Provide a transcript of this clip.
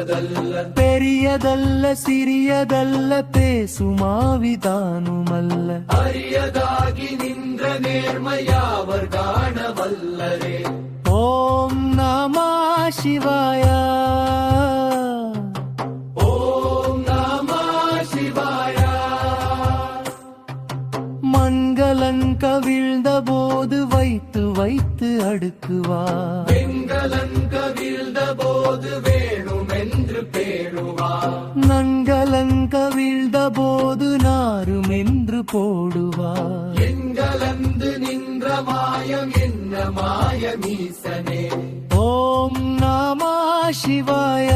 பெரியதல்ல பெரியதல்ல சிறியதல்ல பேசுமாவிதானுமல்ல அரியதாகி நின்ற நேர்மையாவர் காண வல்லரே. ஓம் நம சிவாய ஓம் நம சிவாய. மண்கலன் கவிழ்ந்த போது வைத்து வைத்து அடுக்குவார் வெண்கலன் கவிழ்ந்த போது வேணுமென்று பேணுவார் நன்கலன் கவிழ்ந்த போது நாருமென்று போடுவார் எண்கலந்து நின்ற மாயம் என்ன மாயமீசனே. ஓம் நம சிவாய